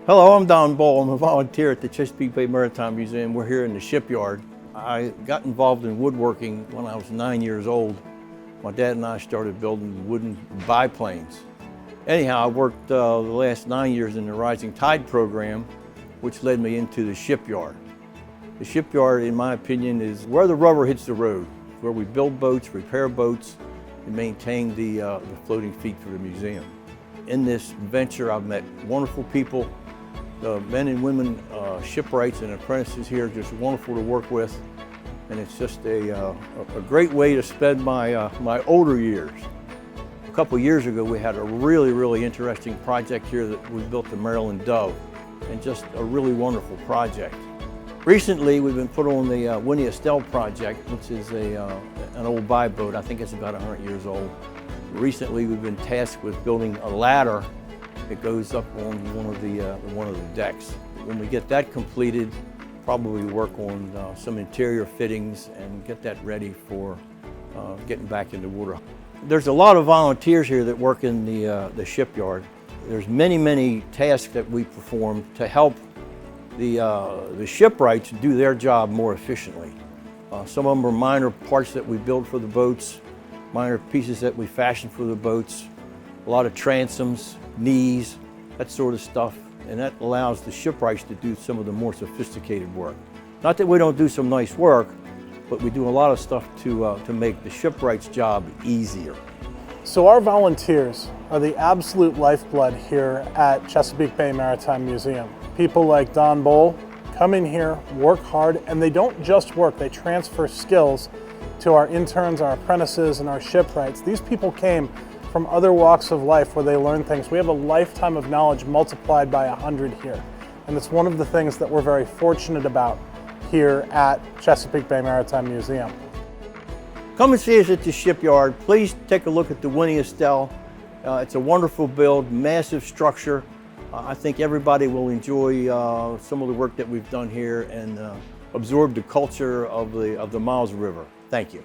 Hello, I'm Don Boehl. I'm a volunteer at the Chesapeake Bay Maritime Museum. We're here in the shipyard. I got involved in woodworking when I was 9 years old. My dad and I started building wooden biplanes. Anyhow, I worked the last 9 years in the Rising Tide program, which led me into the shipyard. The shipyard, in my opinion, is where the rubber hits the road, where we build boats, repair boats, and maintain the floating feet for the museum. In this venture, I've met wonderful people. The men and women shipwrights and apprentices here are just wonderful to work with, and it's just a great way to spend my older years. A couple years ago, we had a really interesting project here that we built the Maryland Dove, and just a really wonderful project. Recently, we've been put on the Winnie Estelle project, which is an old buyboat. I think it's about 100 years old. Recently, we've been tasked with building a ladder that goes up on one of the decks. When we get that completed, probably work on some interior fittings and get that ready for getting back in the water. There's a lot of volunteers here that work in the shipyard. There's many tasks that we perform to help the shipwrights do their job more efficiently. Some of them are minor parts that we build for the boats, minor pieces that we fashion for the boats, a lot of transoms, knees, that sort of stuff, and that allows the shipwrights to do some of the more sophisticated work. Not that we don't do some nice work, but we do a lot of stuff to make the shipwright's job easier. So our volunteers are the absolute lifeblood here at Chesapeake Bay Maritime Museum. People like Don Boehl come in here, work hard, and they don't just work, they transfer skills to our interns, our apprentices, and our shipwrights. These people came from other walks of life where they learn things. We have a lifetime of knowledge multiplied by 100 here. And it's one of the things that we're very fortunate about here at Chesapeake Bay Maritime Museum. Come and see us at the shipyard. Please take a look at the Winnie Estelle. It's a wonderful build, massive structure. I think everybody will enjoy some of the work that we've done here and absorb the culture of the Miles River. Thank you.